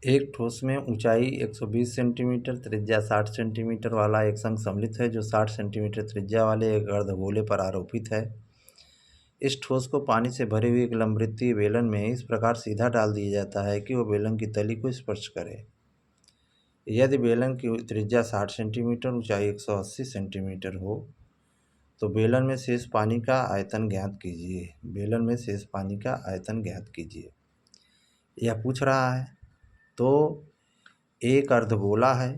एक ठोस में ऊंचाई 120 सेंटीमीटर, त्रिज्या 60 सेंटीमीटर वाला एक संघ सम्मिलित है जो 60 सेंटीमीटर त्रिज्या वाले एक अर्धगोले पर आरोपित है। इस ठोस को पानी से भरे हुए एक लंबवृत्तीय बेलन में इस प्रकार सीधा डाल दिया जाता है कि वह बेलन की तली को स्पर्श करे। यदि बेलन की त्रिज्या 60 सेंटीमीटर, ऊंचाई 180 सेंटीमीटर हो तो बेलन में शेष पानी का आयतन ज्ञात कीजिए। बेलन में शेष पानी का आयतन ज्ञात कीजिए यह पूछ रहा है। तो एक अर्धगोला है,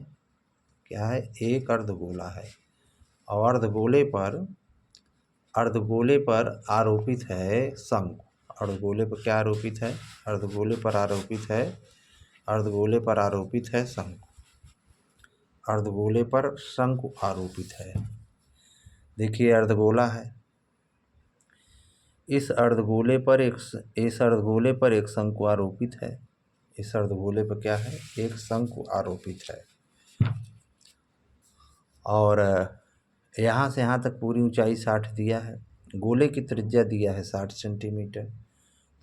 क्या है, एक अर्धगोला है और अर्धगोले पर आरोपित है शंकु। अर्धगोले पर क्या आरोपित है? अर्धगोले पर आरोपित है, अर्धगोले पर आरोपित है शंकु। अर्धगोले पर शंकु आरोपित है। देखिए अर्धगोला है, इस अर्धगोले पर एक शंकु आरोपित है। इस अर्धगोले पर क्या है? एक शंकु आरोपित है और यहाँ से यहाँ तक पूरी ऊंचाई 60 दिया है। गोले की त्रिज्या दिया है 60 सेंटीमीटर,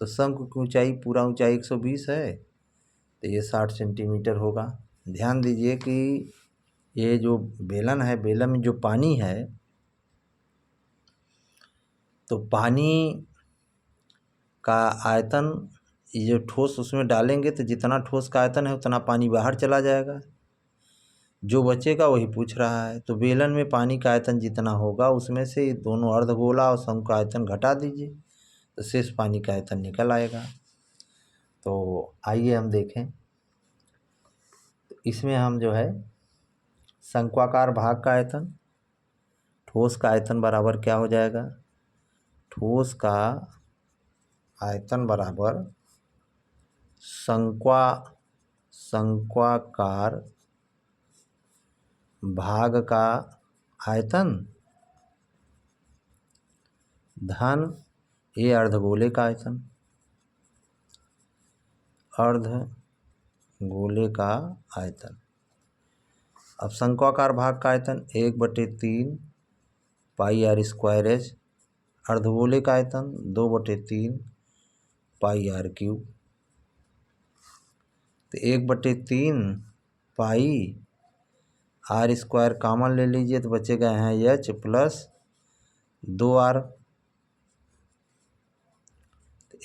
तो शंकु की ऊंचाई पूरा ऊंचाई 120 है तो ये 60 सेंटीमीटर होगा। ध्यान दीजिए कि ये जो बेलन है, बेलन में जो पानी है तो पानी का आयतन, ये जो ठोस उसमें डालेंगे तो जितना ठोस का आयतन है उतना पानी बाहर चला जाएगा, जो बचेगा वही पूछ रहा है। तो बेलन में पानी का आयतन जितना होगा उसमें से दोनों अर्धगोला और शंकु का आयतन घटा दीजिए तो शेष पानी का आयतन निकल आएगा। तो आइए हम देखें, तो इसमें हम जो है शंक्वाकार भाग का आयतन, ठोस का आयतन बराबर क्या हो जाएगा? ठोस का आयतन बराबर शंक्वाकार भाग का आयतन धन ये अर्धगोले का आयतन, अर्धगोले का आयतन। अब शंक्वाकार भाग का आयतन 1/3 पाई आर स्क्वायर एच, अर्धगोले का आयतन 2/3 पाई आर क्यूब। तो 1/3 पाई आर स्क्वायर कॉमन ले लीजिए तो बचेगा यहाँ एच प्लस 2r।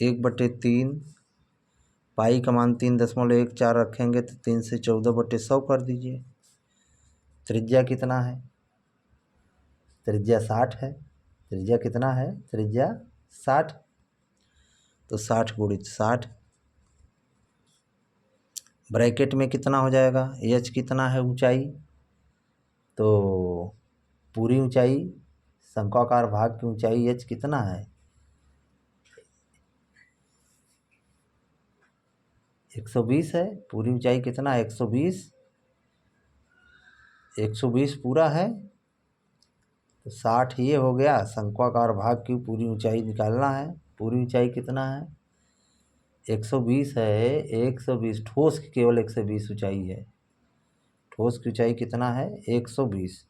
1/3 पाई का मान 3.14 रखेंगे तो 3 से 14/100 कर दीजिए। त्रिज्या कितना है? त्रिज्या 60 है। त्रिज्या कितना है? त्रिज्या 60, तो 60 गुणित 60 ब्रैकेट में कितना हो जाएगा? एच कितना है ऊंचाई? तो पूरी ऊंचाई, शंक्वाकार भाग की ऊंचाई एच कितना है? 120 है। पूरी ऊंचाई कितना है? 120। 120 पूरा है तो 60 ये हो गया। शंक्वाकार भाग की पूरी ऊंचाई निकालना है। पूरी ऊंचाई कितना है? 120 है। 120 ठोस की केवल 120 ऊंचाई है। ठोस की ऊंचाई कितना है? 120।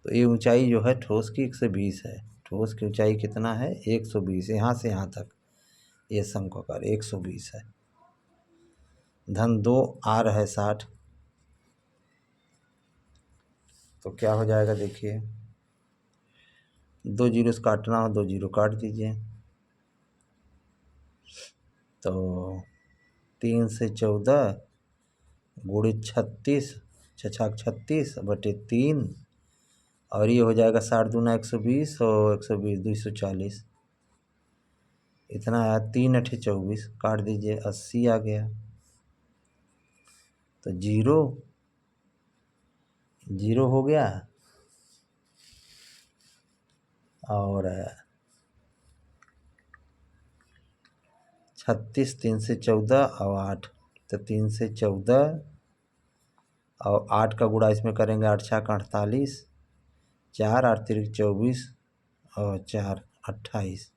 तो ये ऊंचाई जो है ठोस की 120 है। ठोस की ऊंचाई कितना है? 120। यहाँ से यहाँ तक ये शंक्वाकार 120 है। धन 2r है 60। तो क्या हो जाएगा? देखिए 2 जीरो से काटना हो 2 जीरो काट दीजिए। तो 3 से 14 गुणित 36, 36/3 और ये हो जाएगा 60 दूना 120 और 120 240, इतना आया। 3 अठे 24 काट दीजिए, 80 आ गया। तो जीरो जीरो हो गया और 36, 3 से 14 और 8, तो 3 से 14 और 8 का गुणा इसमें करेंगे 8 छः 48, 4 8 3 24 और 4 28,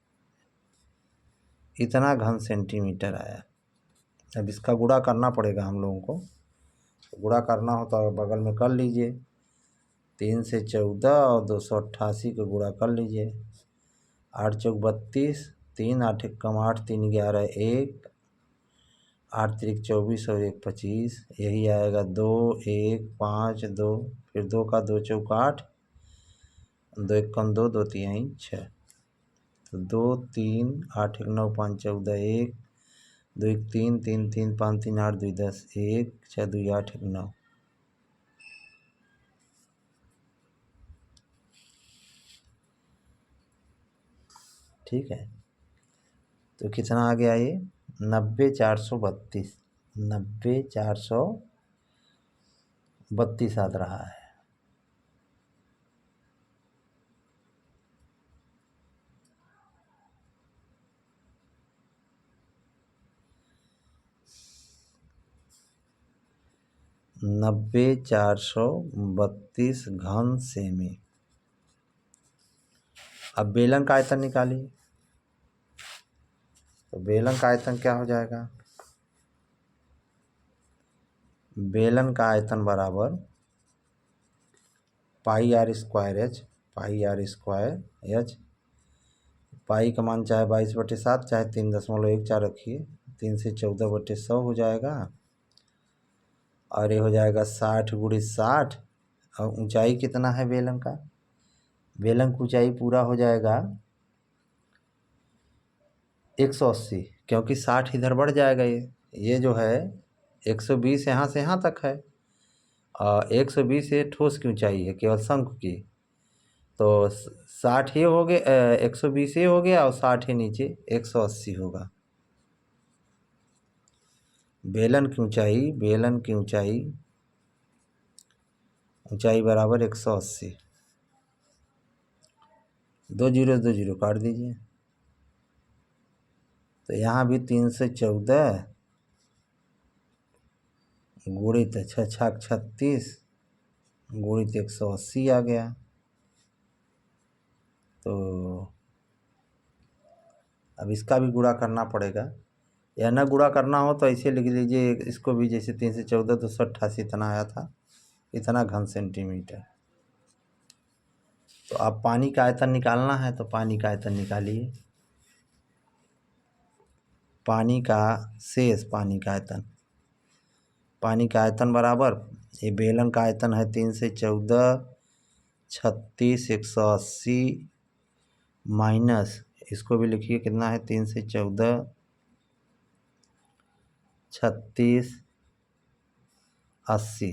इतना घन सेंटीमीटर आया। अब इसका गुणा करना पड़ेगा हम लोगों को। तो गुणा करना हो तो बगल में कर लीजिए। 3 से 14 और 288 का गुणा कर लीजिए। 8 चौक 32, 3 8 1 कम 8 3 11 1, 8 तिरिक 24 और 1 25, यही आएगा 2 1 5 2, फिर 2 का 2 चौका 8, 2 एक कम 2, 2 तिहाई 6, तो 2 3 8 1 9 5 14 1, 2 1 3 3 3 5 3 8 2 10 1, 6 2 8 1 9। ठीक है, तो कितना आ गया ये 90,432, 90,432 आ रहा है। नब्बे 432 घन सेमी। अब बेलन का आयतन निकालिए, तो बेलन का आयतन क्या हो जाएगा, बेलन का आयतन बराबर pi R square H, pi R square H, pi का मान चाहे 22/7 चाहे 3.14 रखिए, 3 से 14/100 हो जाएगा, और ये हो जाएगा 60 × 60। और ऊंचाई कितना है बेलन का, बेलन की ऊंचाई पूरा हो जाएगा 180, क्योंकि 60 इधर बढ़ जाएगा, ये जो है 120 यहाँ से यहाँ तक है, और 120 ये ठोस की ऊंचाई है केवल शंकु की, तो 60 ये हो गया, 120 ये हो गया, और 60 ही नीचे 180 होगा। बेलन की ऊंचाई, बेलन की ऊंचाई, ऊंचाई बराबर 180, 2 जीरो 2 जीरो काट दीजिए, तो यहाँ भी 314 गुणित 6 छक 36 गुणित 180 आ गया। तो अब इसका भी गुणा करना पड़ेगा, या ना गुणा करना हो तो ऐसे लिख लीजिए इसको भी, जैसे 3 से 14 288 इतना आया था, इतना घन सेंटीमीटर। तो अब पानी का आयतन निकालना है, तो पानी का आयतन निकालिए, पानी का शेष, पानी का आयतन, पानी का आयतन बराबर, ये बेलन का आयतन है 3 से 14 36 180 माइनस, इसको भी लिखिए कितना है 3 से 14 36 80,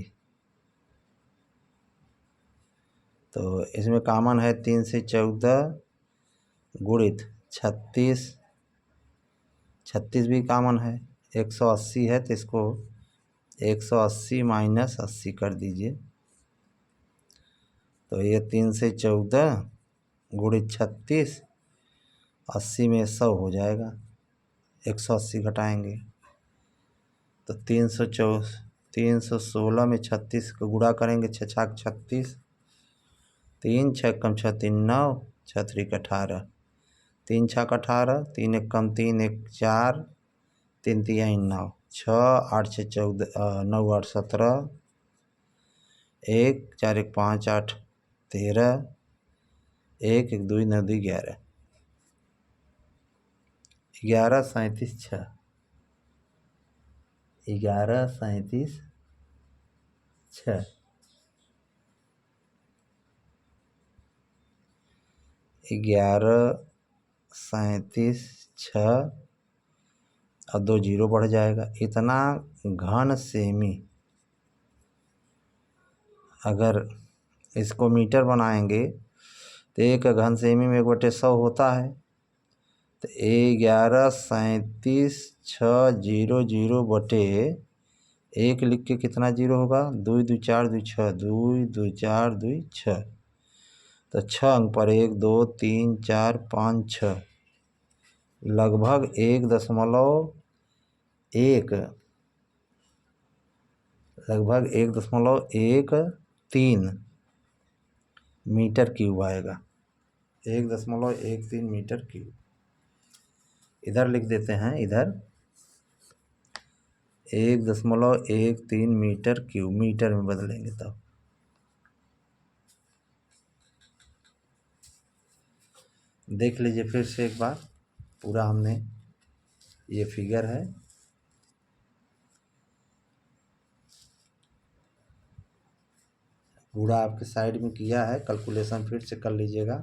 तो इसमें कॉमन है 3 से 14 गुणित 36, 36 भी कॉमन है, 180 है, तो इसको 180 माइनस 80 कर दीजिए, तो ये 3 से 14 गुणित 36, 80 में 100 हो जाएगा, 180 घटाएंगे तो 316 में 36 को गुणा करेंगे, 6 छक 36, 3 6 कम 6 3 9, 6 3 18, 3 छक 18, 3 1 कम 3 1 4, 3 तिहाई 9, 6 8 6 14 9 8 17, 1 4 1 5 8 13, 1 1 2 9 2 11, 11 37 6, 11 37 6, 11 37 6, और 2 जीरो बढ़ जाएगा, इतना घन सेमी। अगर इसको मीटर बनाएंगे तो 1 घन सेमी में 1/100 होता है, तो 11 37 6 0 0 बटे 1 लिख के कितना जीरो होगा, 2 2 4 2 6, 2 2 4 2 6, तो 6 अंक पर 1 2 3 4 5 6, लगभग 1.13 मीटर क्यूब आएगा, 1.13 मीटर क्यूब। इधर लिख देते हैं, इधर 1.13 मीटर क्यूब, मीटर में बदलेंगे तब। देख लीजिए फिर से एक बार, पूरा हमने, ये फिगर है, कूड़ा आपके साइड में किया है, कैलकुलेशन फिर से कर लीजिएगा।